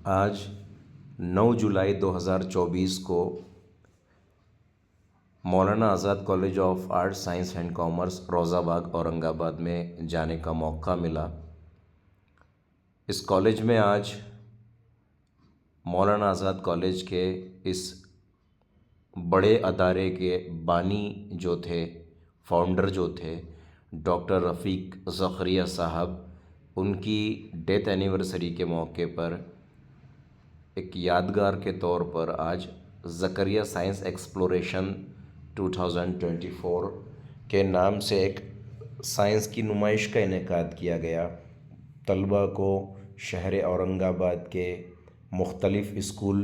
आज 9 जुलाई 2024 को Maulana Azad College of Art Science and Commerce Rozabagh Aurangabad में जाने का मौका मिला। इस कॉलेज में आज मौलाना आज़ाद कॉलेज के इस बड़े अदारे के बानी जो थे, फाउंडर जो थे, डॉक्टर रफ़ीक ज़करिया साहब, उनकी डेथ एनिवर्सरी के मौके पर एक यादगार के तौर पर आज ज़करिया साइंस एक्सप्लोरेशन 2024 के नाम से एक साइंस की नुमाइश का इनेकाद किया गया। तलबा को शहर औरंगाबाद के मुख्तलिफ़ स्कूल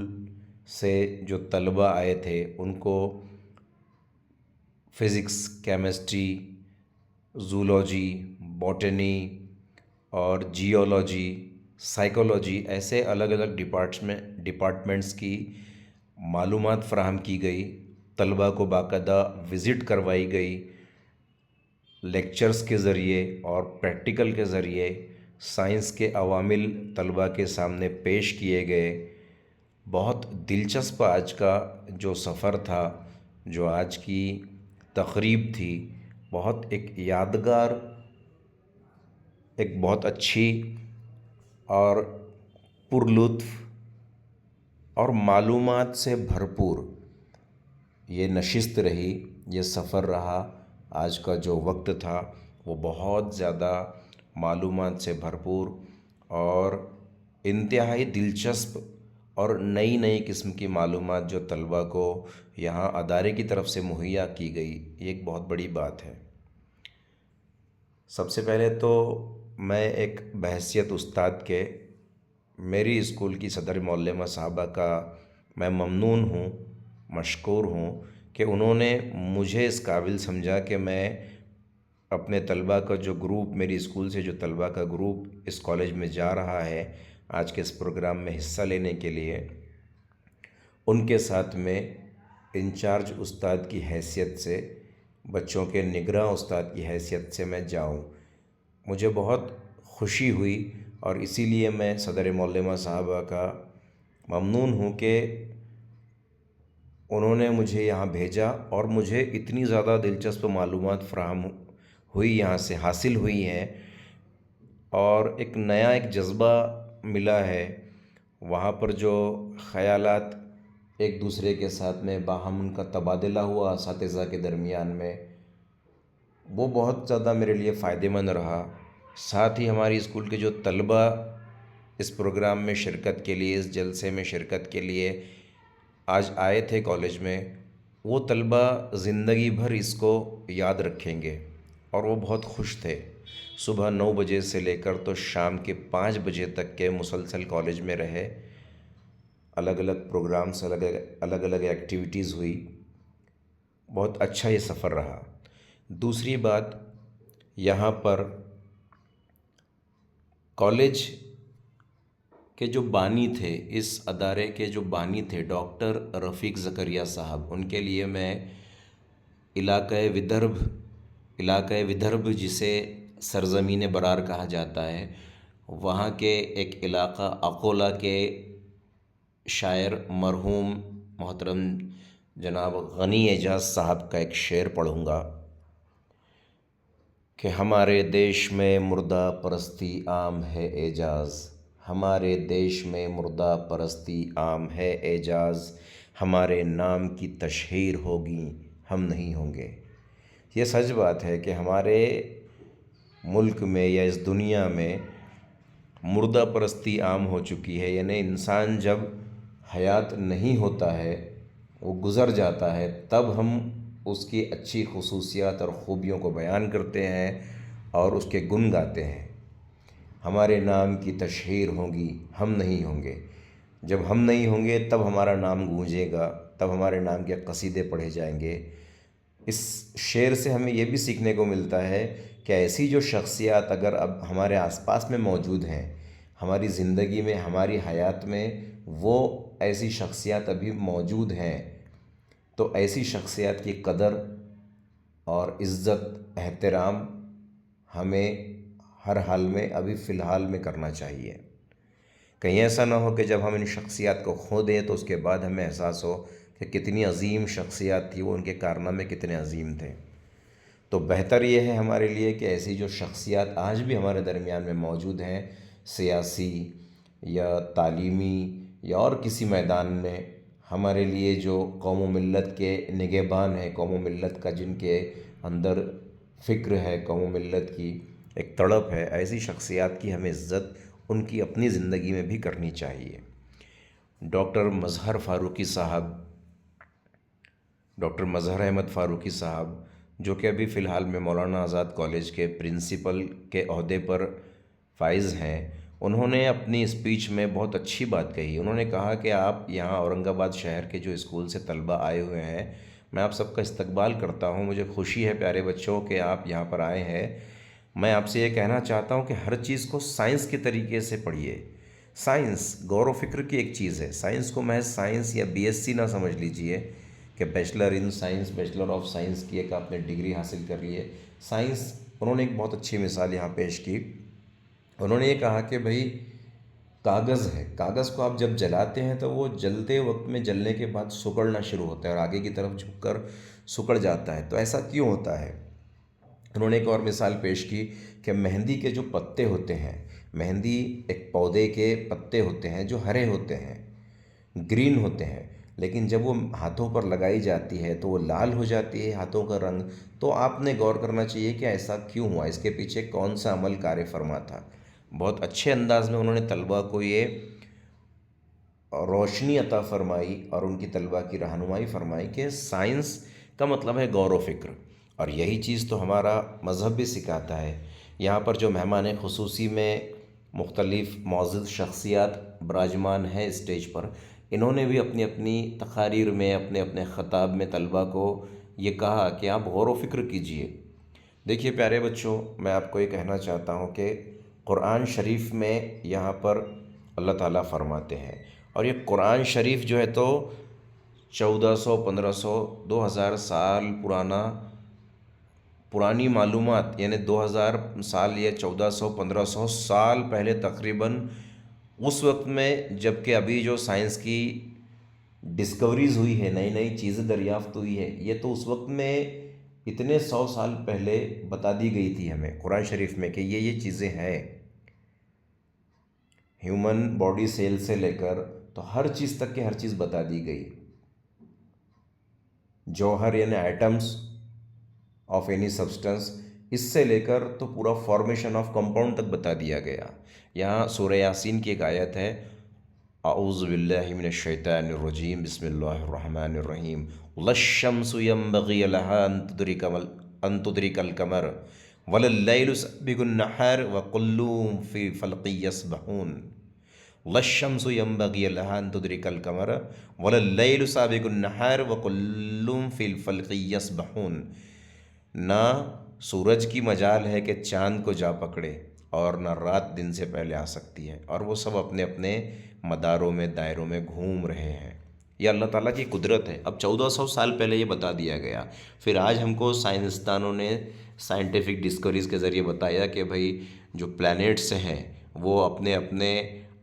से जो तलबा आए थे उनको फ़िज़िक्स, केमिस्ट्री, ज़ूलॉजी, बॉटनी और जियोलॉजी, साइकोलॉजी ऐसे अलग अलग डिपार्टमेंट्स की मालूमात फ़राहम की गई। तलबा को बाकायदा विज़िट करवाई गई। लेक्चर्स के ज़रिए और प्रैक्टिकल के ज़रिए साइंस के अवामिल तलबा के सामने पेश किए गए। बहुत दिलचस्प आज का जो सफ़र था, जो आज की तक़रीब थी, बहुत एक यादगार, एक बहुत अच्छी और पुरलुत्फ़ और मालूमात से भरपूर ये नशिस्त रही, ये सफ़र रहा। आज का जो वक्त था वो बहुत ज़्यादा मालूमात से भरपूर और इंतहाई दिलचस्प और नई नई किस्म की मालूमात जो तलबा को यहाँ अदारे की तरफ से मुहैया की गई, ये एक बहुत बड़ी बात है। सबसे पहले तो मैं एक बहैसियत उस्ताद के मेरी स्कूल की सदर मौल्लमा साहबा का मैं ममनून हूँ, मशकूर हूँ कि उन्होंने मुझे इस काबिल समझा कि मैं अपने तलबा का जो ग्रुप, मेरी स्कूल से जो तलबा का ग्रुप इस कॉलेज में जा रहा है आज के इस प्रोग्राम में हिस्सा लेने के लिए, उनके साथ में इंचार्ज उस्ताद की हैसियत से, बच्चों के निगरां उस्ताद की हैसियत से मैं जाऊं। मुझे बहुत खुशी हुई और इसीलिए मैं सदर मौल्लमा साहबा का ममनून हूँ कि उन्होंने मुझे यहाँ भेजा और मुझे इतनी ज़्यादा दिलचस्प मालूमात फ़राहम हुई, यहाँ से हासिल हुई हैं और एक नया एक जज़्बा मिला है। वहाँ पर जो ख़यालात एक दूसरे के साथ में बाहम उनका तबादला हुआ असातिज़ा के दरमियान में, वो बहुत ज़्यादा मेरे लिए फ़ायदेमंद रहा। साथ ही हमारी स्कूल के जो तलबा इस प्रोग्राम में शिरकत के लिए, इस जलसे में शिरकत के लिए आज आए थे कॉलेज में, वो तलबा ज़िंदगी भर इसको याद रखेंगे और वो बहुत खुश थे। सुबह 9 बजे से लेकर तो शाम के 5 बजे तक के मुसलसल कॉलेज में रहे। अलग अलग प्रोग्राम्स, अलग अलग एक्टिविटीज़ हुई। बहुत अच्छा ये सफ़र रहा। दूसरी बात, यहाँ पर कॉलेज के जो बानी थे, इस अदारे के जो बानी थे डॉक्टर रफ़ीक ज़करिया साहब, उनके लिए मैं इलाक़ाए विदर्भ जिसे सरज़मीन बरार कहा जाता है, वहाँ के एक इलाक़ा अकोला के शायर मरहूम मोहतरम जनाब गनी एजाज़ साहब का एक शेर पढ़ूँगा कि हमारे देश में मुर्दा परस्ती आम है एजाज़, हमारे देश में मुर्दा परस्ती आम है एजाज़, हमारे नाम की तशहीर होगी हम नहीं होंगे। ये सच बात है कि हमारे मुल्क में या इस दुनिया में मुर्दा परस्ती आम हो चुकी है। यानी इंसान जब हयात नहीं होता है, वो गुज़र जाता है, तब हम उसकी अच्छी खुसूसियात और ख़ूबियों को बयान करते हैं और उसके गुण गाते हैं। हमारे नाम की तशहीर होगी हम नहीं होंगे। जब हम नहीं होंगे तब हमारा नाम गूंजेगा, तब हमारे नाम के कसीदे पढ़े जाएंगे। इस शेर से हमें ये भी सीखने को मिलता है कि ऐसी जो शख्सियात अगर अब हमारे आसपास में मौजूद हैं, हमारी ज़िंदगी में, हमारी हयात में वो ऐसी शख्सियात अभी मौजूद हैं, तो ऐसी शख्सियात की कदर और इज़्ज़त, एहतराम हमें हर हाल में, अभी फ़िलहाल में करना चाहिए। कहीं ऐसा ना हो कि जब हम इन शख्सियात को खो दें तो उसके बाद हमें एहसास हो कि कितनी अजीम शख्सियात थी, वो उनके कारनामे कितने अजीम थे। तो बेहतर ये है हमारे लिए कि ऐसी जो शख्सियात आज भी हमारे दरमियान में मौजूद हैं, सियासी या तालीमी या और किसी मैदान में, हमारे लिए जो कौम व मिल्लत के निगहबान हैं, कौम व मिल्लत का जिनके अंदर फ़िक्र है, कौम व मिल्लत की एक तड़प है, ऐसी शख्सियात की हमें इज़्ज़त उनकी अपनी ज़िंदगी में भी करनी चाहिए। डॉक्टर मज़हर फ़ारूक़ी साहब, डॉक्टर मज़हर अहमद फ़ारूक़ी साहब, जो कि अभी फ़िलहाल में मौलाना आज़ाद कॉलेज के प्रिंसिपल के ओहदे पर फाइज़ हैं, उन्होंने अपनी स्पीच में बहुत अच्छी बात कही। उन्होंने कहा कि आप यहाँ औरंगाबाद शहर के जो स्कूल से तलबा आए हुए हैं, मैं आप सबका इस्तकबाल करता हूँ। मुझे खुशी है प्यारे बच्चों कि आप यहाँ पर आए हैं। मैं आपसे ये कहना चाहता हूँ कि हर चीज़ को साइंस के तरीके से पढ़िए। साइंस गौर व फिक्र की एक चीज़ है। साइंस को महज साइंस या बीएससी ना समझ लीजिए कि bachelor in science, bachelor of science की एक आपने डिग्री हासिल कर ली है। साइंस, उन्होंने एक बहुत अच्छी मिसाल यहाँ पेश की। उन्होंने ये कहा कि भाई कागज़ है, कागज़ को आप जब जलाते हैं तो वो जलते वक्त में जलने के बाद सिकुड़ना शुरू होता है और आगे की तरफ झुककर सिकुड़ जाता है। तो ऐसा क्यों होता है? उन्होंने एक और मिसाल पेश की कि मेहंदी के जो पत्ते होते हैं, मेहंदी एक पौधे के पत्ते होते हैं जो हरे होते हैं, ग्रीन होते हैं, लेकिन जब वो हाथों पर लगाई जाती है तो वो लाल हो जाती है हाथों का रंग। तो आपने गौर करना चाहिए कि ऐसा क्यों हुआ, इसके पीछे कौन सा अमल कार्य फरमा था। बहुत अच्छे अंदाज में उन्होंने तलबा को ये रोशनी अता फरमाई और उनकी तलबा की रहनुमाई फरमाई कि साइंस का मतलब है गौर व फिक्र, और यही चीज़ तो हमारा मज़हब भी सिखाता है। यहाँ पर जो मेहमान ख़ुसूसी में मुख्तलिफ़ मौजूद शख्सियात बराजमान हैं स्टेज पर, इन्होंने भी अपनी अपनी तकारीर में, अपने अपने ख़ताब में तलबा को ये कहा कि आप गौर व फिक्र कीजिए। देखिए प्यारे बच्चों, मैं आपको ये कहना चाहता हूँ कि कुरान शरीफ में यहाँ पर अल्लाह ताला फरमाते हैं, और ये कुरान शरीफ जो है तो 1400, 1500, 2000 साल पुरानी मालूमात, यानी 2000 साल या 1400, 1500 साल पहले तकरीबन, उस वक्त में जबकि अभी जो साइंस की डिस्कवरीज़ हुई है, नई नई चीज़ें दरियाफ़्त हुई है, ये तो उस वक्त में इतने 100 साल पहले बता दी गई थी हमें कुरान शरीफ में कि ये चीज़ें हैं। ह्यूमन बॉडी सेल से लेकर तो हर चीज़ तक की हर चीज़ बता दी गई। जौहर यानी एटम्स ऑफ एनी सब्सटेंस, इससे लेकर तो पूरा फॉर्मेशन ऑफ कंपाउंड तक बता दिया गया। यहाँ सूरह यासीन की एक आयत है, अऊज़ु बिल्लाहि मिनश शैतानिर रजीम, बिस्मिल्लाहिर रहमानिर रहीम, लश्शम्सु यंबग़ी लहा अन तुदरिकल कमर वलल्लैलु सबिगुन नहार व कुल्लुम फ़ी फ़ल्क़ि यस्बहून। लश्शम्सु यंबग़ी लहा अन तुदरिकल कमर वलल्लैलु साबिगुन नहार व कुल्लुम फ़ी फ़ल्क़ि यस्बहून। ना सूरज की मजाल है कि चाँद को जा पकड़े, और ना रात दिन से पहले आ सकती है, और वो सब अपने अपने मदारों में, दायरों में घूम रहे हैं। ये अल्लाह ताला की कुदरत है। अब 1400 साल पहले ये बता दिया गया, फिर आज हमको साइंसदानों ने साइंटिफिक डिस्कवरीज़ के ज़रिए बताया कि भाई जो प्लैनेट्स हैं वो अपने अपने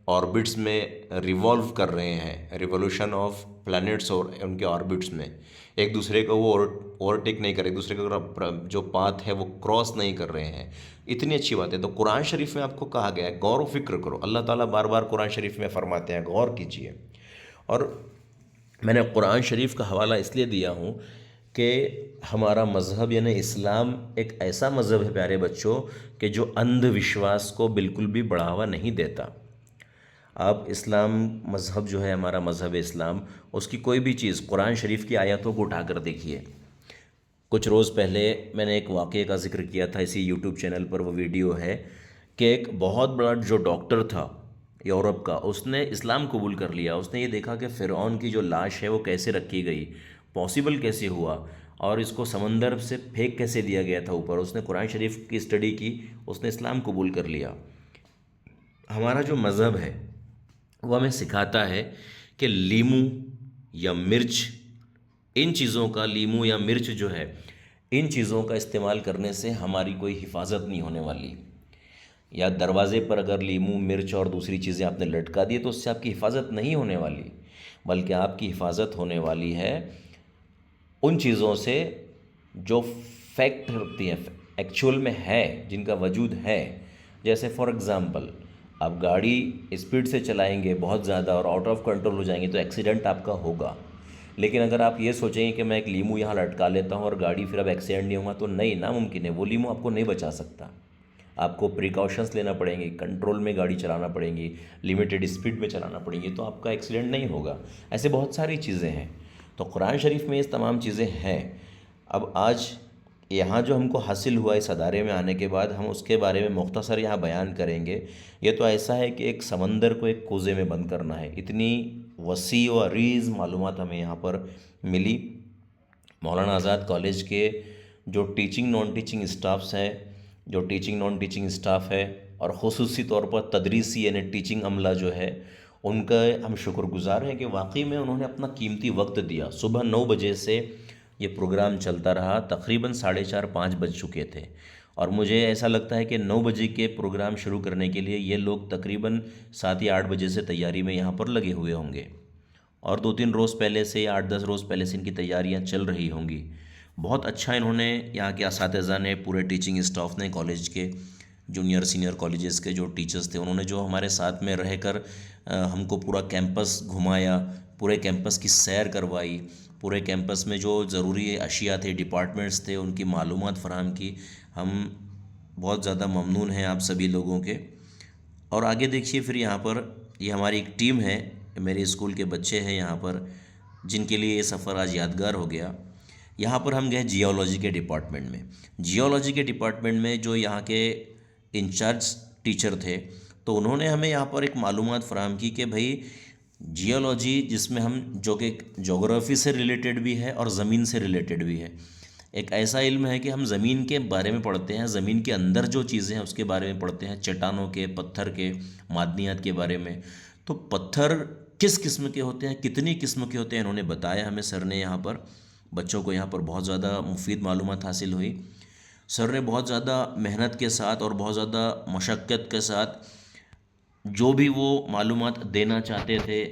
ऑर्बिट्स में रिवॉल्व कर रहे हैं, रिवोल्यूशन ऑफ प्लैनेट्स और उनके ऑर्बिट्स में एक दूसरे को वो ओवरटेक नहीं कर रहे, एक दूसरे का जो पाथ है वो क्रॉस नहीं कर रहे हैं। इतनी अच्छी बात है। तो कुरान शरीफ में आपको कहा गया है गौर व फिक्र करो। अल्लाह ताला बार बार कुरान शरीफ में फरमाते हैं गौर कीजिए। और मैंने कुरान शरीफ का हवाला इसलिए दिया हूँ कि हमारा मज़हब यानी इस्लाम एक ऐसा मज़हब है प्यारे बच्चों कि जो अंधविश्वास को बिल्कुल भी बढ़ावा नहीं देता। आप इस्लाम मज़हब जो है, हमारा मज़हब इस्लाम, उसकी कोई भी चीज़ कुरान शरीफ की आयतों को उठाकर देखिए। कुछ रोज़ पहले मैंने एक वाक़े का ज़िक्र किया था इसी यूट्यूब चैनल पर, वो वीडियो है कि एक बहुत बड़ा जो डॉक्टर था यूरोप का, उसने इस्लाम कबूल कर लिया। उसने ये देखा कि फ़िरऔन की जो लाश है वो कैसे रखी गई, पॉसिबल कैसे हुआ, और इसको समंदर से फेंक कैसे दिया गया था ऊपर। उसने कुरान शरीफ की स्टडी की, उसने इस्लाम कबूल कर लिया। हमारा जो मज़हब है वो हमें सिखाता है कि लीमू या मिर्च, इन चीज़ों का, लीमू या मिर्च जो है, इन चीज़ों का इस्तेमाल करने से हमारी कोई हिफाजत नहीं होने वाली। या दरवाजे पर अगर लीमू मिर्च और दूसरी चीज़ें आपने लटका दी तो उससे आपकी हिफाजत नहीं होने वाली, बल्कि आपकी हिफाजत होने वाली है उन चीज़ों से जो फैक्ट होती हैं, एक्चुअल में है, जिनका वजूद है। जैसे फॉर एग्ज़ाम्पल, आप गाड़ी स्पीड से चलाएंगे बहुत ज़्यादा और आउट ऑफ कंट्रोल हो जाएंगे तो एक्सीडेंट आपका होगा। लेकिन अगर आप ये सोचेंगे कि मैं एक लीमू यहाँ लटका लेता हूँ और गाड़ी फिर अब एक्सीडेंट नहीं होगा, तो नहीं, नामुमकिन है। वो लीमू आपको नहीं बचा सकता। आपको प्रिकॉशंस लेना पड़ेंगे, कंट्रोल में गाड़ी चलाना पड़ेंगी, लिमिटेड स्पीड में चलाना पड़ेंगी, तो आपका एक्सीडेंट नहीं होगा। ऐसे बहुत सारी चीज़ें हैं। तो कुरान शरीफ में ये तमाम चीज़ें हैं। अब आज यहाँ जो हमको हासिल हुआ इस अदारे में आने के बाद, हम उसके बारे में मुख्तसर यहाँ बयान करेंगे। ये तो ऐसा है कि एक समंदर को एक कोज़े में बंद करना है, इतनी वसी व अरीज़ मालूमात हमें यहाँ पर मिली। मौलाना आज़ाद कॉलेज के जो टीचिंग नॉन टीचिंग स्टाफ्स हैं, जो टीचिंग नॉन टीचिंग स्टाफ है, और ख़ुसूसी तौर पर तदरीसी यानी टीचिंग अमला जो है, उनका हम शुक्रगुज़ार हैं कि वाकई में उन्होंने अपना कीमती वक्त दिया। सुबह 9 बजे से ये प्रोग्राम चलता रहा, तकरीबन 4:30-5 बज चुके थे, और मुझे ऐसा लगता है कि 9 बजे के प्रोग्राम शुरू करने के लिए ये लोग तकरीबन 7 या 8 बजे से तैयारी में यहाँ पर लगे हुए होंगे, और 2-3 रोज़ पहले से या 8-10 रोज़ पहले से इनकी तैयारियाँ चल रही होंगी। बहुत अच्छा इन्होंने, यहाँ के असातिज़ा ने, पूरे टीचिंग स्टाफ ने, कॉलेज के जूनियर सीनियर कॉलेजेस के जो टीचर्स थे, उन्होंने जो हमारे साथ में रहकर हमको पूरा कैंपस घुमाया, पूरे कैंपस की सैर करवाई, पूरे कैंपस में जो ज़रूरी अशिया थे, डिपार्टमेंट्स थे, उनकी मालूमात फ़राहम की। हम बहुत ज़्यादा ममनून हैं आप सभी लोगों के। और आगे देखिए, फिर यहाँ पर ये हमारी एक टीम है, मेरे स्कूल के बच्चे हैं यहाँ पर, जिनके लिए ये सफ़र आज यादगार हो गया। यहाँ पर हम गए जियोलॉजी के डिपार्टमेंट में। जियोलॉजी के डिपार्टमेंट में जो यहाँ के इंचार्ज टीचर थे, तो उन्होंने हमें यहाँ पर एक मालूमात फ़राहम की कि भाई जियोलॉजी, जिसमें हम जो कि जोग्राफ़ी से रिलेटेड भी है और ज़मीन से रिलेटेड भी है, एक ऐसा इल्म है कि हम ज़मीन के बारे में पढ़ते हैं, ज़मीन के अंदर जो चीज़ें हैं उसके बारे में पढ़ते हैं, चट्टानों के, पत्थर के, मादनियात के बारे में। तो पत्थर किस किस्म के होते हैं, कितनी किस्म के होते हैं, इन्होंने बताया हमें सर ने। यहाँ पर बच्चों को यहाँ पर बहुत ज़्यादा मुफीद मालूमात हासिल हुई। सर ने बहुत ज़्यादा मेहनत के साथ और बहुत ज़्यादा मशक्क़त के साथ जो भी वो मालूमात देना चाहते थे,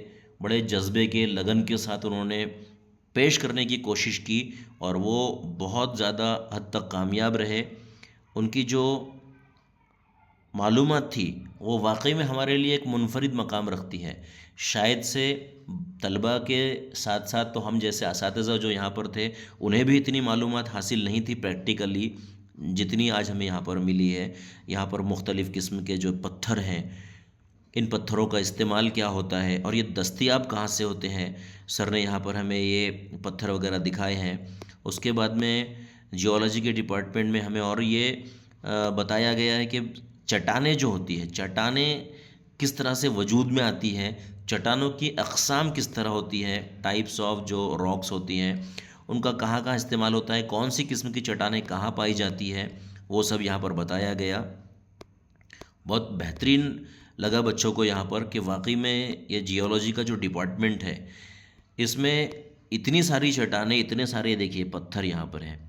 बड़े जज्बे के, लगन के साथ उन्होंने पेश करने की कोशिश की, और वो बहुत ज़्यादा हद तक कामयाब रहे। उनकी जो मालूमात थी वो वाकई में हमारे लिए एक मुनफरिद मकाम रखती है। शायद से तलबा के साथ साथ तो हम जैसे असातिज़ा जो यहाँ पर थे, उन्हें भी इतनी मालूमात हासिल नहीं थी प्रैक्टिकली जितनी आज हमें यहाँ पर मिली है। यहाँ पर मुख्तलिफ़ किस्म के जो पत्थर हैं, इन पत्थरों का इस्तेमाल क्या होता है और ये दस्तयाब कहाँ से होते हैं, सर ने यहाँ पर हमें ये पत्थर वगैरह दिखाए हैं। उसके बाद में जियोलॉजी के डिपार्टमेंट में हमें और ये बताया गया है कि चट्टानें जो होती है, चट्टानें किस तरह से वजूद में आती हैं, चट्टानों की अक़साम किस तरह होती हैं, टाइप्स ऑफ जो रॉक्स होती हैं उनका कहाँ कहाँ इस्तेमाल होता है, कौन सी किस्म की चट्टानें कहाँ पाई जाती है, वो सब यहाँ पर बताया गया। बहुत बेहतरीन लगा बच्चों को यहाँ पर कि वाकई में ये जियोलॉजी का जो डिपार्टमेंट है, इसमें इतनी सारी चट्टानें, इतने सारे देखिए पत्थर यहाँ पर हैं।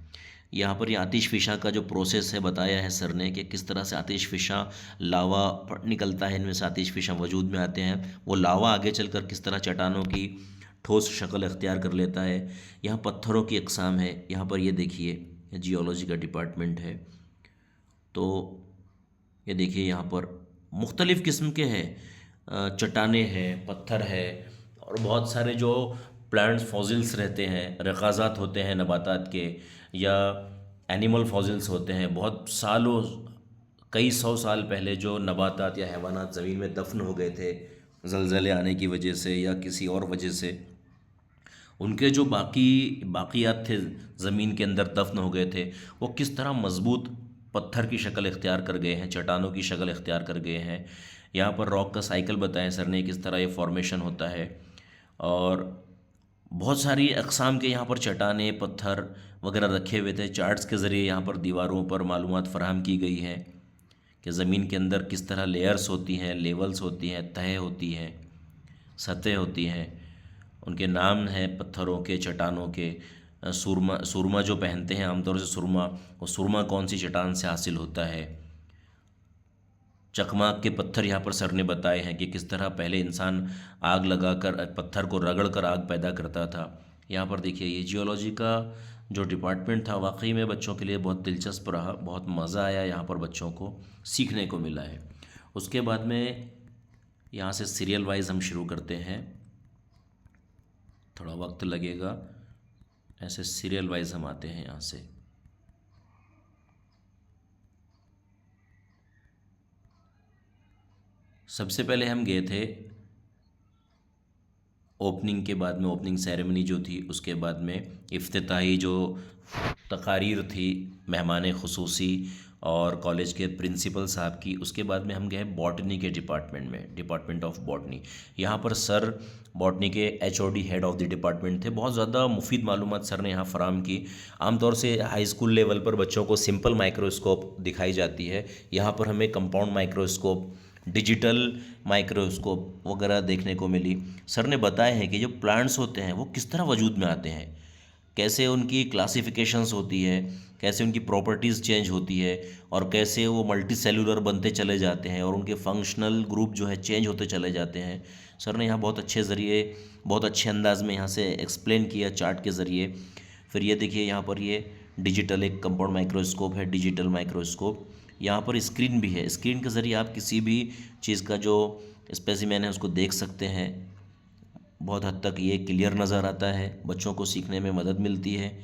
यहाँ पर ये आतिश फ़िशा का जो प्रोसेस है बताया है सर ने कि किस तरह से आतिश फ़िशा, लावा निकलता है, इनमें से आतिश फ़िशा वजूद में आते हैं, वो लावा आगे चलकर किस तरह चट्टानों की ठोस शक्ल अख्तियार कर लेता है। यहाँ पत्थरों की अक़साम है। यहाँ पर ये देखिए जियोलॉजी का डिपार्टमेंट है, तो ये देखिए यहाँ पर मुख्तलिफ़ किस्म के हैं, चट्टानें हैं, पत्थर है, और बहुत सारे जो प्लांट्स फॉसिल्स रहते हैं, रकाज़ात होते हैं नबातात के, या एनिमल फॉसिल्स होते हैं। बहुत सालों, कई सौ साल पहले जो नबातात या हैवानात ज़मीन में दफन हो गए थे ज़लज़ले आने की वजह से या किसी और वजह से, उनके जो बाक़ियात थे ज़मीन के अंदर दफन हो गए थे, वो किस तरह मज़बूत पत्थर की शक्ल इख्तियार कर गए हैं, चट्टानों की शक्ल इख्तियार कर गए हैं। यहाँ पर रॉक का साइकिल बताएं सर ने, किस तरह ये फॉर्मेशन होता है, और बहुत सारी अक़साम के यहाँ पर चट्टानें, पत्थर वगैरह रखे हुए थे। चार्ट्स के ज़रिए यहाँ पर दीवारों पर मालूमात फ़राहम की गई हैं कि ज़मीन के अंदर किस तरह लेयर्स होती हैं, लेवल्स होती हैं, तह होती हैं, सतह होती हैं, उनके नाम हैं पत्थरों के, चट्टानों के। सुरमा जो पहनते हैं आमतौर से, सुरमा, वो सुरमा कौन सी चट्टान से हासिल होता है। चकमाक के पत्थर यहाँ पर सर ने बताए हैं कि किस तरह पहले इंसान आग लगाकर पत्थर को रगड़ कर आग पैदा करता था। यहाँ पर देखिए ये जियोलॉजी का जो डिपार्टमेंट था वाकई में बच्चों के लिए बहुत दिलचस्प रहा, बहुत मज़ा आया, यहाँ पर बच्चों को सीखने को मिला है। उसके बाद में यहाँ से सीरियल वाइज हम शुरू करते हैं, थोड़ा वक्त लगेगा, ऐसे सीरियल वाइज हम आते हैं यहाँ से। सबसे पहले हम गए थे ओपनिंग के बाद में, ओपनिंग सेरेमनी जो थी, उसके बाद में इफ्तिताही जो तकारीर थी मेहमान खुसूसी और कॉलेज के प्रिंसिपल साहब की, उसके बाद में हम गए बॉटनी के डिपार्टमेंट में, डिपार्टमेंट ऑफ बॉटनी। यहाँ पर सर बॉटनी के HOD head of the department थे। बहुत ज़्यादा मुफीद मालूमात सर ने यहाँ फ़राम की। आमतौर से हाई स्कूल लेवल पर बच्चों को सिंपल माइक्रोस्कोप दिखाई जाती है, यहाँ पर हमें कंपाउंड माइक्रोस्कोप, डिजिटल माइक्रोस्कोप वगैरह देखने को मिली। सर ने बताया है कि जो प्लांट्स होते हैं वो किस तरह वजूद में आते हैं, कैसे उनकी क्लासिफिकेशंस होती है, कैसे उनकी प्रॉपर्टीज़ चेंज होती है और कैसे वो मल्टी सेलुलर बनते चले जाते हैं और उनके फंक्शनल ग्रुप जो है चेंज होते चले जाते हैं। सर ने यहाँ बहुत अच्छे ज़रिए, बहुत अच्छे अंदाज में यहाँ से एक्सप्लेन किया चार्ट के ज़रिए। फिर ये देखिए यहाँ पर ये डिजिटल एक कंपाउंड माइक्रोस्कोप है, डिजिटल माइक्रोस्कोप। यहाँ पर स्क्रीन भी है, स्क्रीन के ज़रिए आप किसी भी चीज़ का जो स्पेसिमेन है उसको देख सकते हैं। बहुत हद तक ये क्लियर नज़र आता है, बच्चों को सीखने में मदद मिलती है।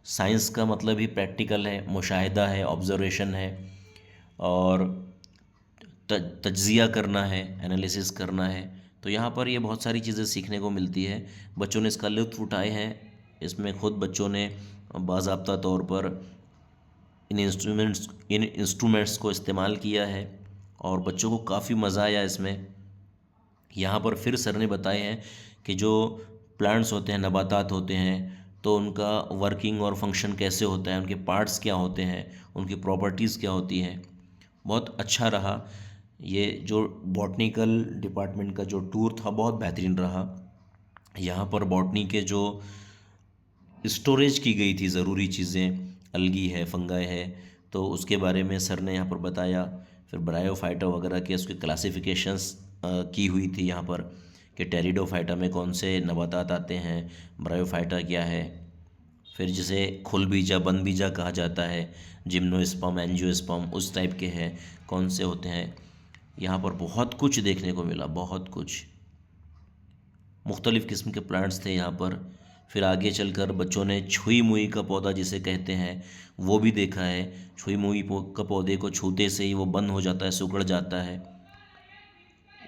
साइंस का मतलब ही प्रैक्टिकल है, मुशाहिदा है, ऑब्जर्वेशन है और तज्जिया करना है, एनालिसिस करना है। तो यहाँ पर ये बहुत सारी चीज़ें सीखने को मिलती है। बच्चों ने इसका लुत्फ़ उठाए हैं। इसमें ख़ुद बच्चों ने बाज़ाब्ता तौर पर इन इंस्ट्रूमेंट्स को इस्तेमाल किया है और बच्चों को काफ़ी मज़ा आया इसमें। यहाँ पर फिर सर ने बताए हैं कि जो प्लांट्स होते हैं, नबातात होते हैं, तो उनका वर्किंग और फंक्शन कैसे होता है, उनके पार्ट्स क्या होते हैं, उनकी प्रॉपर्टीज़ क्या होती हैं। बहुत अच्छा रहा ये जो बॉटनिकल डिपार्टमेंट का जो टूर था, बहुत बेहतरीन रहा। यहाँ पर बॉटनी के जो स्टोरेज की गई थी ज़रूरी चीज़ें, अलगी है, फंगाई है, तो उसके बारे में सर ने यहाँ पर बताया। फिर ब्रायोफाइटा वगैरह के उसके क्लासिफिकेशंस की हुई थी यहाँ पर कि टेरिडोफाइटा में कौन से नबातात आते हैं, ब्रायोफाइटा क्या है। फिर जिसे खुल बीजा, बंद बीजा कहा जाता है, जिम्नोस्पर्म, एंजियोस्पर्म, उस टाइप के हैं, कौन से होते हैं। यहाँ पर बहुत कुछ देखने को मिला, बहुत कुछ, मुख्तलिफ़ किस्म के प्लांट्स थे यहाँ पर। फिर आगे चलकर बच्चों ने छुई मुई का पौधा जिसे कहते हैं वो भी देखा है। छुई मुई का पौधे को छूते से ही वो बंद हो जाता है, सिकुड़ जाता है।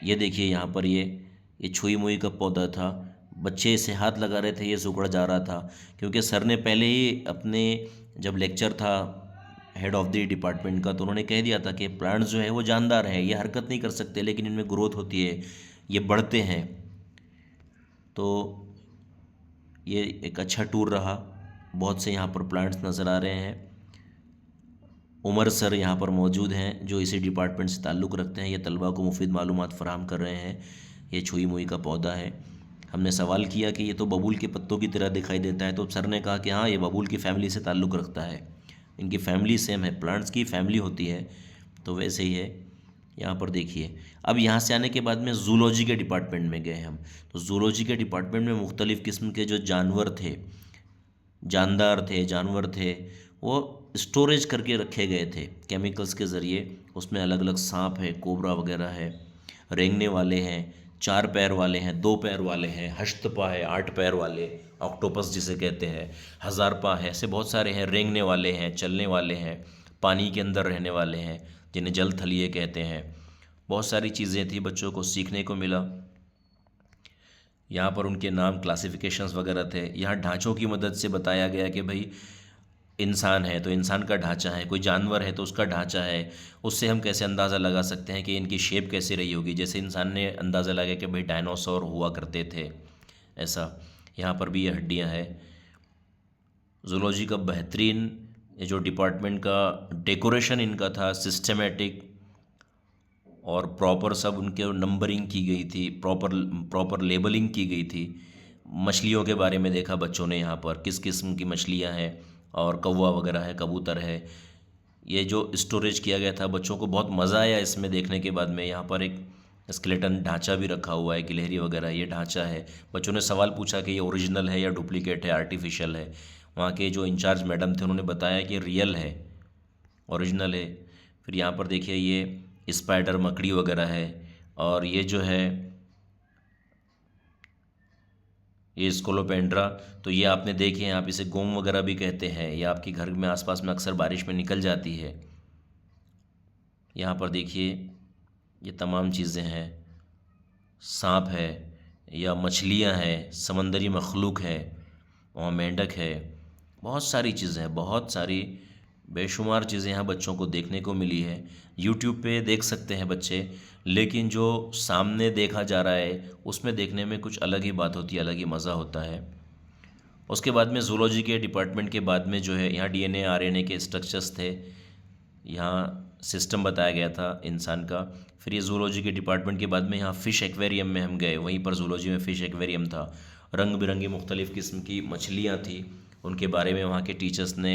ये देखिए यहाँ पर ये छुई मुई का पौधा था। बच्चे इसे हाथ लगा रहे थे, ये सिकुड़ जा रहा था, क्योंकि सर ने पहले ही अपने जब लेक्चर था हेड ऑफ़ द डिपार्टमेंट का, तो उन्होंने कह दिया था कि प्लांट्स जो है वो जानदार है, ये हरकत नहीं कर सकते, लेकिन इनमें ग्रोथ होती है, ये बढ़ते हैं। तो ये एक अच्छा टूर रहा। बहुत से यहाँ पर प्लांट्स नज़र आ रहे हैं। उमर सर यहाँ पर मौजूद हैं जो इसी डिपार्टमेंट से ताल्लुक़ रखते हैं। ये तलबा को मुफीद मालूमात फ़राहम कर रहे हैं। ये छुई मुई का पौधा है। हमने सवाल किया कि ये तो बबूल के पत्तों की तरह दिखाई देता है, तो सर ने कहा कि हाँ, ये बबूल की फ़ैमिली से ताल्लुक़ रखता है, इनकी फ़ैमिली सेम है, प्लांट्स की फ़ैमिली होती है, तो वैसे ही है। यहाँ पर देखिए, अब यहाँ से आने के बाद में ज़ूलॉजी के डिपार्टमेंट में गए हम। तो ज़ूलॉजी के डिपार्टमेंट में मुख्तलिफ़ किस्म के जो जानवर थे, जानदार थे, जानवर थे, वो स्टोरेज करके रखे गए थे केमिकल्स के ज़रिए। उसमें अलग अलग सांप है, कोबरा वगैरह है, रेंगने वाले हैं, 4 पैर वाले हैं, 2 पैर वाले हैं, हश्तपा है, 8 पैर वाले, ऑक्टोपस जिसे कहते हैं, हज़ारपा है, ऐसे बहुत सारे हैं। रेंगने वाले हैं, चलने वाले हैं, पानी के अंदर रहने वाले हैं, जिन्हें जल थलिए कहते हैं। बहुत सारी चीज़ें थी, बच्चों को सीखने को मिला। यहाँ पर उनके नाम, क्लासिफिकेशंस वगैरह थे। यहाँ ढांचों की मदद से बताया गया कि भाई इंसान है तो इंसान का ढांचा है, कोई जानवर है तो उसका ढांचा है, उससे हम कैसे अंदाज़ा लगा सकते हैं कि इनकी शेप कैसे रही होगी। जैसे इंसान ने अंदाज़ा लगाया कि भाई डायनासोर हुआ करते थे, ऐसा यहाँ पर भी ये हड्डियाँ हैं। ज़ूलॉजी का बेहतरीन ये जो डिपार्टमेंट का डेकोरेशन इनका था, सिस्टमेटिक और प्रॉपर, सब उनके नंबरिंग की गई थी, प्रॉपर लेबलिंग की गई थी। मछलियों के बारे में देखा बच्चों ने, यहाँ पर किस किस्म की मछलियाँ हैं, और कौवा वगैरह है, कबूतर है, ये जो स्टोरेज किया गया था, बच्चों को बहुत मज़ा आया इसमें देखने के बाद में। यहाँ पर एक स्केलेटन ढांचा भी रखा हुआ है, गिलहरी वगैरह ये ढांचा है। बच्चों ने सवाल पूछा कि ये ओरिजिनल है या डुप्लीकेट है, आर्टिफिशियल है। वहाँ के जो इंचार्ज मैडम थे उन्होंने बताया कि रियल है, ओरिजिनल है। फिर यहाँ पर देखिए ये स्पाइडर मकड़ी वगैरह है, और ये जो है ये स्कोलोपेंड्रा। तो ये आपने देखे हैं, आप इसे गोम वगैरह भी कहते हैं। ये आपके घर में आसपास में अक्सर बारिश में निकल जाती है। यहाँ पर देखिए ये तमाम चीज़ें हैं, सांप है या मछलियाँ हैं, समंदरी मखलूक है, वहाँ मेंढक है, बहुत सारी चीज़ें हैं, बहुत सारी बेशुमार चीज़ें यहाँ बच्चों को देखने को मिली है। यूट्यूब पे देख सकते हैं बच्चे, लेकिन जो सामने देखा जा रहा है उसमें देखने में कुछ अलग ही बात होती है, अलग ही मज़ा होता है। उसके बाद में जूलॉजी के डिपार्टमेंट के बाद में जो है यहाँ डीएनए आरएनए के स्ट्रक्चर्स थे, यहाँ सिस्टम बताया गया था इंसान का। फिर ये जूलॉजी के डिपार्टमेंट के बाद में यहाँ फ़िश एक्वेरियम में हम गए, वहीं पर जूलॉजी में फ़िश एक्वेरियम था। रंग बिरंगी मुख्तलिफ़ किस्म की मछलियाँ थी, उनके बारे में वहाँ के टीचर्स ने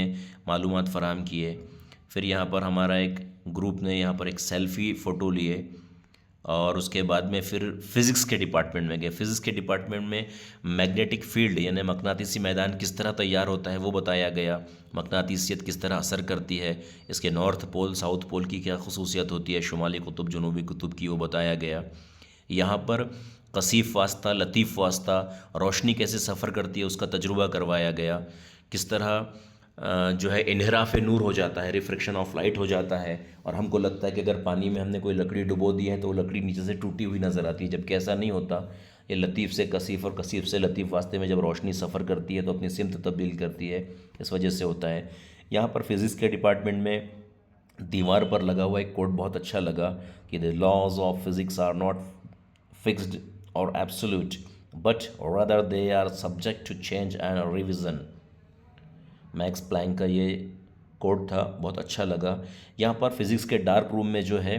मालूमात फ़राहम किए। फिर यहाँ पर हमारा एक ग्रुप ने यहाँ पर एक सेल्फ़ी फ़ोटो लिए, और उसके बाद में फिर फ़िज़िक्स के डिपार्टमेंट में गए। फ़िज़िक्स के डिपार्टमेंट में मैग्नेटिक फील्ड यानी मकनातीसी मैदान किस तरह तैयार होता है वो बताया गया। मकनातीसियत किस तरह असर करती है, इसके नॉर्थ पोल साउथ पोल की क्या खसूसियत होती है, शुमाली कुतुब जनूबी कुतुब की वो बताया गया। यहाँ पर कसीफ़ वास्ता लतीफ़ वास्ता रोशनी कैसे सफ़र करती है उसका तजुर्बा करवाया गया। किस तरह जो है इन्हिराफ नूर हो जाता है, रिफ्रेक्शन ऑफ लाइट हो जाता है, और हमको लगता है कि अगर पानी में हमने कोई लकड़ी डुबो दी है तो वो लकड़ी नीचे से टूटी हुई नज़र आती है, जबकि ऐसा नहीं होता। ये लतीफ़ से कसीफ़ और कसीफ़ से लतीफ़ वास्ते में जब रोशनी सफ़र करती है तो अपनी सिमत तब्दील करती है, इस वजह से होता है। यहाँ पर फिज़िक्स के डिपार्टमेंट में दीवार पर लगा हुआ एक कोट बहुत अच्छा लगा कि the laws of physics are not fixed और absolute, but rather they are subject to change and revision. Max Planck का ये कोड था, बहुत अच्छा लगा। यहाँ पर फिज़िक्स के डार्क रूम में जो है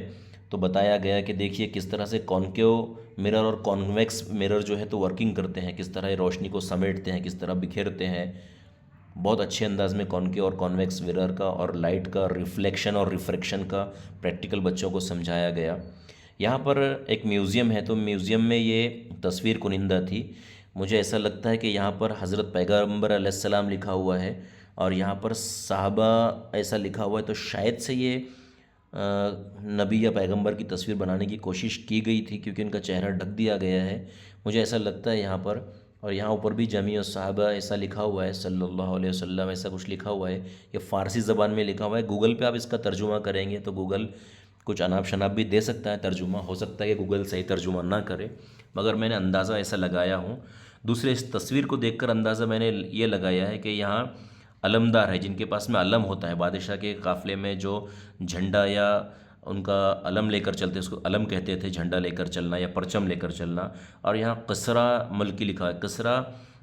तो बताया गया कि देखिए किस तरह से कॉन्केव मिरर और कॉन्वेक्स मिरर जो है तो वर्किंग करते हैं, किस तरह ये रोशनी को समेटते हैं, किस तरह बिखेरते हैं। बहुत अच्छे अंदाज में कॉन्केव और कॉन्वेक्स मिरर का और लाइट का रिफ्लेक्शन और रिफ्रैक्शन का प्रैक्टिकल बच्चों को समझाया गया। यहाँ पर एक म्यूज़ियम है, तो म्यूज़ियम में ये तस्वीर कुनिंदा थी। मुझे ऐसा लगता है कि यहाँ पर हज़रत पैगम्बर अलैहिस्सलाम लिखा हुआ है, और यहाँ पर साहबा ऐसा लिखा हुआ है, तो शायद से ये नबी या पैगंबर की तस्वीर बनाने की कोशिश की गई थी, क्योंकि उनका चेहरा ढक दिया गया है, मुझे ऐसा लगता है यहाँ पर। और यहाँ ऊपर भी जमी साहबा ऐसा लिखा हुआ है, सल्लल्लाहु अलैहि वसल्लम ऐसा कुछ लिखा हुआ है। ये फ़ारसी ज़बान में लिखा हुआ है। गूगल पे आप इसका तर्जुमा करेंगे तो गूगल कुछ अनाप शनाप भी दे सकता है तर्जुमा, हो सकता है कि गूगल सही तर्जुमा ना करे, मगर मैंने अंदाज़ा ऐसा लगाया हूँ। दूसरे इस तस्वीर को देखकर अंदाज़ा मैंने ये लगाया है कि यहाँ अलमदार है, जिनके पास में अलम होता है, बादशाह के काफ़िले में जो झंडा या उनका अलम लेकर चलते, उसको अलम कहते थे, झंडा लेकर चलना या परचम लेकर चलना। और यहाँ कसरा मल्की लिखा है। कसरा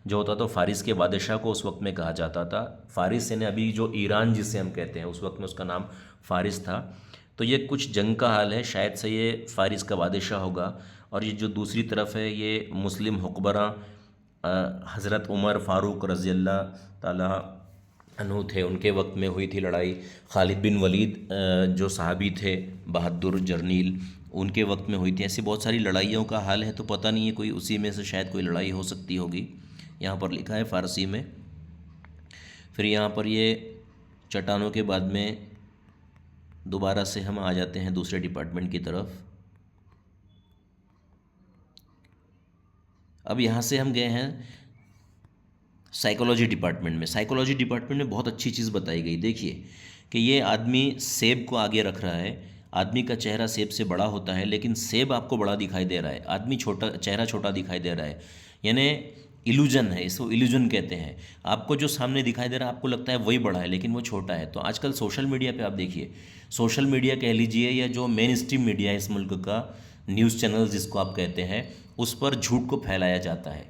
जो होता था फ़ारिस के बादशाह को उस वक्त में कहा जाता था। फ़ारिस यानी अभी जो ईरान जिसे हम कहते हैं, उस वक्त में उसका नाम फ़ारिस था। तो ये कुछ जंग का हाल है, शायद से ये फ़ारिस का बादशाह होगा। और ये जो दूसरी तरफ है ये मुस्लिम हुक्मरां हज़रत उमर फ़ारूक रज़ी अल्लाह ताला अन्हु थे, उनके वक्त में हुई थी लड़ाई। खालिद बिन वलीद जो सहाबी थे बहादुर जर्नील, उनके वक्त में हुई थी। ऐसी बहुत सारी लड़ाइयों का हाल है, तो पता नहीं है कोई उसी में से शायद कोई लड़ाई हो सकती होगी। यहाँ पर लिखा है फ़ारसी में। फिर यहाँ पर ये चट्टानों के बाद में दोबारा से हम आ जाते हैं दूसरे डिपार्टमेंट की तरफ। अब यहाँ से हम गए हैं साइकोलॉजी डिपार्टमेंट में। साइकोलॉजी डिपार्टमेंट में बहुत अच्छी चीज़ बताई गई। देखिए कि ये आदमी सेब को आगे रख रहा है, आदमी का चेहरा सेब से बड़ा होता है, लेकिन सेब आपको बड़ा दिखाई दे रहा है, आदमी छोटा, चेहरा छोटा दिखाई दे रहा है। यानी इल्यूजन है, इसको इल्यूजन कहते हैं। आपको जो सामने दिखाई दे रहा है आपको लगता है वही बड़ा है, लेकिन वो छोटा है। तो आजकल सोशल मीडिया पे आप देखिए, सोशल मीडिया कह लीजिए या जो मेन स्ट्रीम मीडिया है इस मुल्क का, न्यूज़ चैनल जिसको आप कहते हैं, उस पर झूठ को फैलाया जाता है,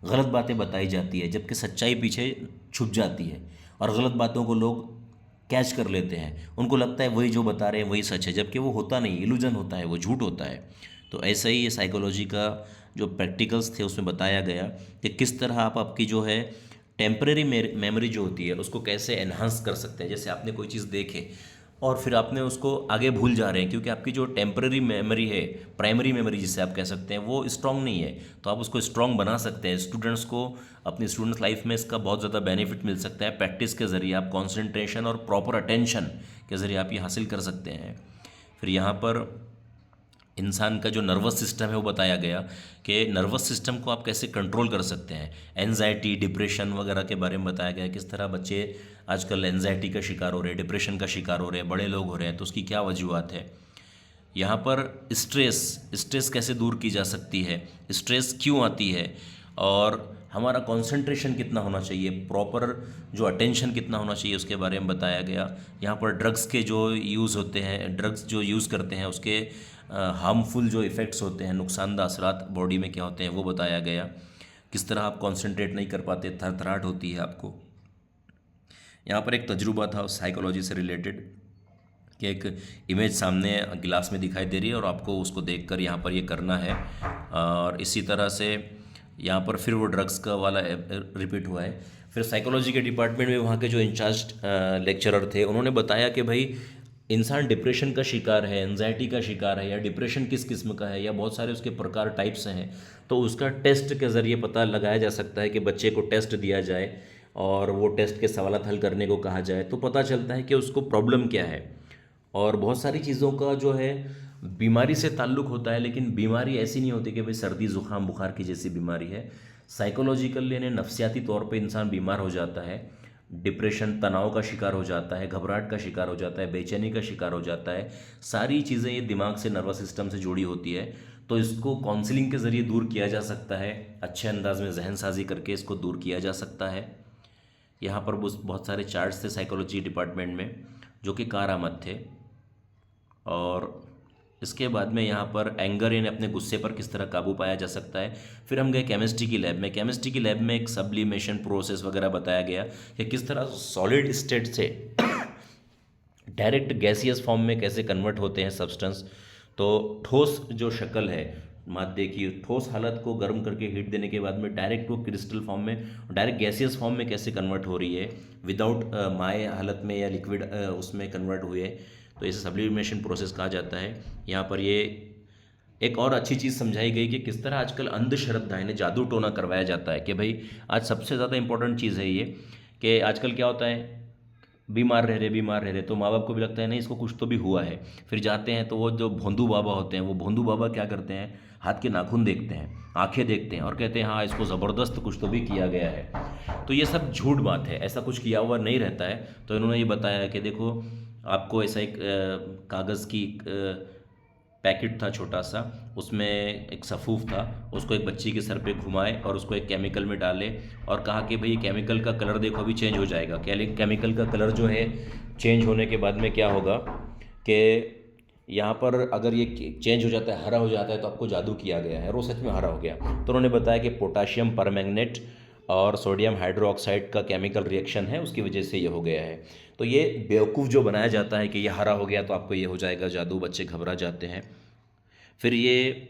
गलत बातें बताई जाती है, जबकि सच्चाई पीछे छुप जाती है, और गलत बातों को लोग कैच कर लेते हैं। उनको लगता है वही जो बता रहे हैं वही सच है, जबकि वो होता नहीं, इल्यूजन होता है, वो झूठ होता है। तो ऐसा ही ये साइकोलॉजी का जो प्रैक्टिकल्स थे उसमें बताया गया कि किस तरह आप आपकी जो है टेम्परेरी मेमोरी जो होती है उसको कैसे एनहांस कर सकते हैं। जैसे आपने कोई चीज़ देखे और फिर आपने उसको आगे भूल जा रहे हैं, क्योंकि आपकी जो टेम्पररी मेमोरी है, प्राइमरी मेमोरी जिसे आप कह सकते हैं, वो स्ट्रांग नहीं है। तो आप उसको स्ट्रांग बना सकते हैं। स्टूडेंट्स को अपनी स्टूडेंट्स लाइफ में इसका बहुत ज़्यादा बेनिफिट मिल सकता है। प्रैक्टिस के ज़रिए आप कॉन्सेंट्रेशन और प्रॉपर अटेंशन के ज़रिए आप ये हासिल कर सकते हैं। फिर यहाँ पर इंसान का जो नर्वस सिस्टम है वो बताया गया कि नर्वस सिस्टम को आप कैसे कंट्रोल कर सकते हैं। एंजाइटी, डिप्रेशन वगैरह के बारे में बताया गया, किस तरह बच्चे आजकल एंजाइटी का शिकार हो रहे हैं, डिप्रेशन का शिकार हो रहे हैं, बड़े लोग हो रहे हैं, तो उसकी क्या वजूहत है। यहाँ पर स्ट्रेस कैसे दूर की जा सकती है, स्ट्रेस क्यों आती है, और हमारा कंसंट्रेशन कितना होना चाहिए, प्रॉपर जो अटेंशन कितना होना चाहिए, उसके बारे में बताया गया। यहाँ पर ड्रग्स के जो यूज़ होते हैं, ड्रग्स जो यूज़ करते हैं उसके हार्मफुल जो इफ़ेक्ट्स होते हैं, नुकसानदा असरात बॉडी में क्या होते हैं, वो बताया गया। किस तरह आप कंसंट्रेट नहीं कर पाते, थरथराहट होती है आपको। यहाँ पर एक तजुर्बा था साइकोलॉजी से रिलेटेड कि एक इमेज सामने गिलास में दिखाई दे रही है और आपको उसको देखकर यहाँ पर ये करना है। और इसी तरह से यहाँ पर फिर वो ड्रग्स का वाला रिपीट हुआ है। फिर साइकोलॉजी के डिपार्टमेंट में वहाँ के जो इंचार्ज लेक्चरर थे, उन्होंने बताया कि भाई इंसान डिप्रेशन का शिकार है, एंजाइटी का शिकार है, या डिप्रेशन किस किस्म का है, या बहुत सारे उसके प्रकार टाइप्स हैं, तो उसका टेस्ट के ज़रिए पता लगाया जा सकता है कि बच्चे को टेस्ट दिया जाए और वो टेस्ट के सवालात हल करने को कहा जाए, तो पता चलता है कि उसको प्रॉब्लम क्या है। और बहुत सारी चीज़ों का जो है बीमारी से ताल्लुक़ होता है, लेकिन बीमारी ऐसी नहीं होती कि भाई सर्दी ज़ुकाम बुखार की जैसी बीमारी है। साइकोलॉजिकल यानी नफ्सियाती तौर पे इंसान बीमार हो जाता है, डिप्रेशन, तनाव का शिकार हो जाता है, घबराहट का शिकार हो जाता है, बेचैनी का शिकार हो जाता है। सारी चीज़ें ये दिमाग से, नर्वस सिस्टम से जुड़ी होती है। तो इसको काउंसलिंग के ज़रिए दूर किया जा सकता है, अच्छे अंदाज में जहन साजी करके इसको दूर किया जा सकता है। यहाँ पर बहुत सारे चार्ट्स थे साइकोलॉजी डिपार्टमेंट में जो कि कारआमद थे। और इसके बाद में यहाँ पर एंगर यानी अपने गुस्से पर किस तरह काबू पाया जा सकता है। फिर हम गए केमिस्ट्री की लैब में। केमिस्ट्री की लैब में एक सब्लिमेशन प्रोसेस वगैरह बताया गया कि किस तरह सॉलिड स्टेट से डायरेक्ट गैसियस फॉर्म में कैसे कन्वर्ट होते हैं सब्सटेंस। तो ठोस जो शक्ल है मादे की, ठोस हालत को गर्म करके हीट देने के बाद में डायरेक्ट वो क्रिस्टल फॉर्म में, डायरेक्ट गैसियस फॉर्म में कैसे कन्वर्ट हो रही है विदाउट माय हालत में या लिक्विड उसमें कन्वर्ट हुए, तो इसे सब्लिमेशन प्रोसेस कहा जाता है। यहाँ पर ये एक और अच्छी चीज़ समझाई गई कि किस तरह आजकल अंधश्रद्धा यानी जादू टोना करवाया जाता है कि भाई आज सबसे ज़्यादा इंपॉर्टेंट चीज़ है ये कि आजकल क्या होता है, बीमार रह रहे तो माँ बाप को भी लगता है नहीं इसको कुछ तो भी हुआ है। फिर जाते हैं तो वो जो भोंदू बाबा होते हैं, वो भोंदू बाबा क्या करते हैं, हाथ के नाखून देखते हैं, आंखें देखते हैं और कहते हैं हाँ इसको ज़बरदस्त कुछ तो भी किया गया है। तो ये सब झूठ बात है, ऐसा कुछ किया हुआ नहीं रहता है। तो इन्होंने ये बताया कि देखो आपको ऐसा एक कागज़ की पैकेट था छोटा सा, उसमें एक सफ़ूफ था, उसको एक बच्ची के सर पे घुमाए और उसको एक केमिकल में डाले और कहा कि भाई केमिकल का कलर देखो अभी चेंज हो जाएगा। केमिकल का कलर जो है चेंज होने के बाद में क्या होगा कि यहाँ पर अगर ये चेंज हो जाता है, हरा हो जाता है, तो आपको जादू किया गया है। और वो सच में हरा हो गया। तो उन्होंने बताया कि पोटाशियम परमैंगनेट और सोडियम हाइड्रोक्साइड का केमिकल रिएक्शन है, उसकी वजह से ये हो गया है। तो ये बेवकूफ़ जो बनाया जाता है कि ये हरा हो गया तो आपको ये हो जाएगा जादू, बच्चे घबरा जाते हैं। फिर ये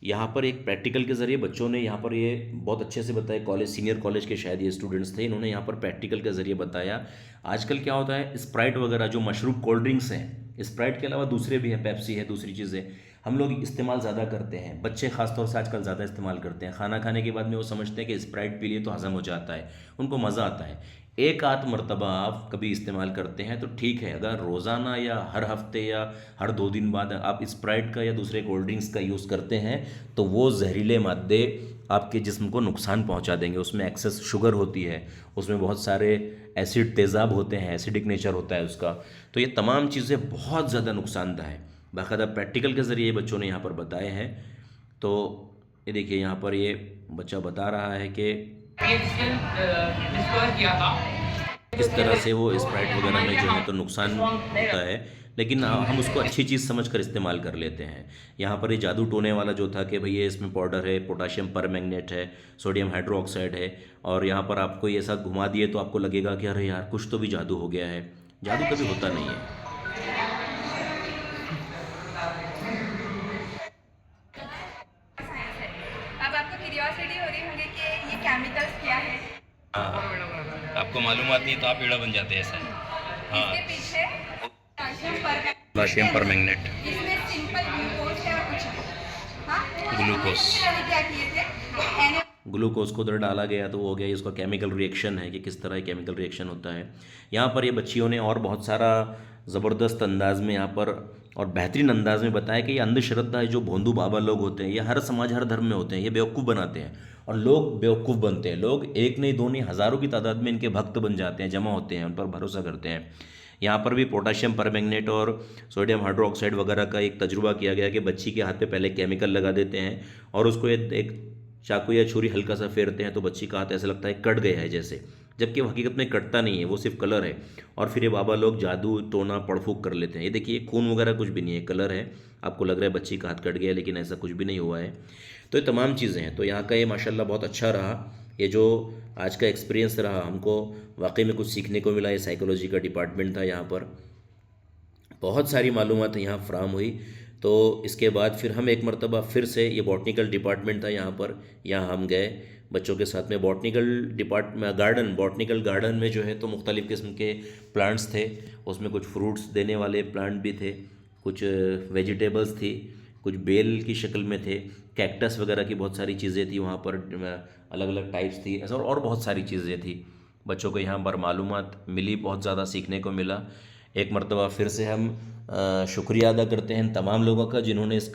यहाँ पर एक प्रैक्टिकल के ज़रिए बच्चों ने यहाँ पर ये बहुत अच्छे से बताया, कॉलेज सीनियर कॉलेज के शायद ये स्टूडेंट्स थे, इन्होंने यहाँ पर प्रैक्टिकल के ज़रिए बताया। आजकल क्या होता है, स्प्राइट वगैरह जो मशरूब कोल्ड ड्रिंक्स हैं, स्प्राइट के अलावा दूसरे भी हैं, पेप्सी है, दूसरी चीज़ें हम लोग इस्तेमाल ज़्यादा करते हैं, बच्चे खासतौर से आजकल ज़्यादा इस्तेमाल करते हैं। खाना खाने के बाद में वो समझते हैं कि स्प्राइट पी लिए तो हज़म हो जाता है, उनको मज़ा आता है। एक आध मरतबा आप कभी इस्तेमाल करते हैं तो ठीक है। अगर रोज़ाना या हर हफ्ते या हर 2 दिन बाद आप स्प्राइट का या दूसरे कोल्ड ड्रिंक्स का यूज़ करते हैं तो वो जहरीले मादे आपके जिस्म को नुकसान पहुंचा देंगे। उसमें एक्सेस शुगर होती है, उसमें बहुत सारे एसिड तेज़ाब होते हैं, एसिडिक नेचर होता है उसका। तो ये तमाम चीज़ें बहुत ज़्यादा नुकसानदा है। बाकायदा प्रैक्टिकल के ज़रिए बच्चों ने यहाँ पर बताए हैं। तो ये देखिए यहाँ पर ये बच्चा बता रहा है कि किस तरह से वो स्प्राइट वगैरह में जो है तो नुकसान होता है, लेकिन हम उसको अच्छी चीज़ समझकर इस्तेमाल कर लेते हैं। यहाँ पर ये जादू टोने वाला जो था कि भाई ये इसमें पाउडर है, पोटाशियम परमैंगनेट है, सोडियम हाइड्रोक्साइड है, और यहाँ पर आपको ये सब घुमा दिए तो आपको लगेगा कि अरे यार कुछ तो भी जादू हो गया है। जादू कभी होता नहीं है। अब आपको क्यूरियोसिटी हो रही होगी कि ये केमिकल्स क्या है। हाँ, आपको मालूमात नहीं तो आप कीड़ा बन जाते हैं ऐसा है। इसके हाँ, पीछे पोटेशियम पर परमैंगनेट इसमें सिंपल ग्लूकोज है और कुछ नहीं। हाँ ग्लूकोज। मैंने क्या किए थे Na ग्लूकोज को उधर डाला गया तो वो हो गया ये इसका केमिकल रिएक्शन है कि किस तरह केमिकल रिएक्शन होता है। यहाँ पर ये बच्चियों ने और बहुत सारा ज़बरदस्त अंदाज में यहाँ पर और बेहतरीन अंदाज में बताया कि ये अंधश्रद्धा है जो भोंदू बाबा लोग होते हैं, ये हर समाज हर धर्म में होते हैं, ये बेवकूफ़ बनाते हैं और लोग बेवकूफ़ बनते हैं। लोग एक नहीं दो नहीं हज़ारों की तादाद में इनके भक्त बन जाते हैं, जमा होते हैं, उन पर भरोसा करते हैं। यहाँ पर भी पोटाशियम परमैंगनेट और सोडियम हाइड्रोक्साइड वगैरह का एक तजुर्बा किया गया कि बच्ची के हाथ पे पहले केमिकल लगा देते हैं और उसको एक चाकू या छुरी हल्का सा फेरते हैं तो बच्ची का हाथ ऐसा लगता है कट गया है जैसे, जबकि वो हकीकत में कटता नहीं है, वो सिर्फ कलर है। और फिर ये बाबा लोग जादू टोना पड़फूक कर लेते हैं। ये देखिए खून वगैरह कुछ भी नहीं है, कलर है। आपको लग रहा है बच्ची का हाथ कट गया, लेकिन ऐसा कुछ भी नहीं हुआ है। तो ये तमाम चीज़ें हैं। तो यहाँ का ये माशाल्लाह बहुत अच्छा रहा। ये जो आज का एक्सपीरियंस रहा, हमको वाकई में कुछ सीखने को मिला। ये साइकोलॉजी का डिपार्टमेंट था, यहाँ पर बहुत सारी मालूमात यहाँ फ्राहम हुई। तो इसके बाद फिर हम एक मरतबा फिर से, ये बॉटनिकल डिपार्टमेंट था यहाँ पर, यहाँ हम गए बच्चों के साथ में। बॉटनिकल गार्डन में जो है तो मुख्तलिफ़ किस्म के प्लांट्स थे, उसमें कुछ फ्रूट्स देने वाले प्लांट भी थे, कुछ वेजिटेबल्स थी, कुछ बेल की शक्ल में थे, कैक्टस वगैरह की बहुत सारी चीज़ें थी वहाँ पर, अलग अलग टाइप्स थी ऐसा, और बहुत सारी चीज़ें थी। बच्चों को यहाँ पर मालूमात मिली, बहुत ज़्यादा सीखने को मिला। एक मरतबा फिर से हम शुक्रिया अदा करते हैं तमाम लोगों का जिन्होंने इस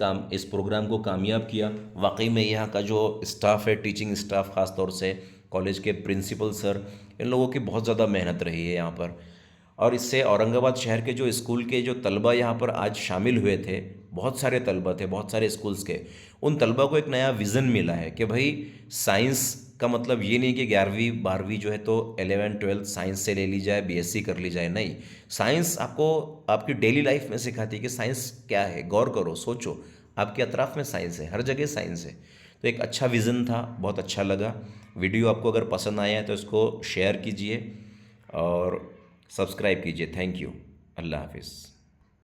प्रोग्राम को कामयाब किया। वाकई में यहाँ का जो स्टाफ है, टीचिंग स्टाफ ख़ास तौर से, कॉलेज के प्रिंसिपल सर, इन लोगों की बहुत ज़्यादा मेहनत रही है यहाँ पर। और इससे औरंगाबाद शहर के जो स्कूल के जो तलबा यहाँ पर आज शामिल हुए थे, बहुत सारे तलबा थे, बहुत सारे स्कूल्स के, उन तलबा को एक नया विज़न मिला है कि भाई साइंस का मतलब ये नहीं कि 11वीं 12वीं जो है तो 11 12 साइंस से ले ली जाए, बीएससी कर ली जाए। नहीं, साइंस आपको आपकी डेली लाइफ में सिखाती है कि साइंस क्या है। गौर करो, सोचो, आपके अतराफ़ में साइंस है, हर जगह साइंस है। तो एक अच्छा विज़न था, बहुत अच्छा लगा। वीडियो आपको अगर पसंद आया है तो इसको शेयर कीजिए और सब्सक्राइब कीजिए। Thank you. अल्लाह हाफिज़।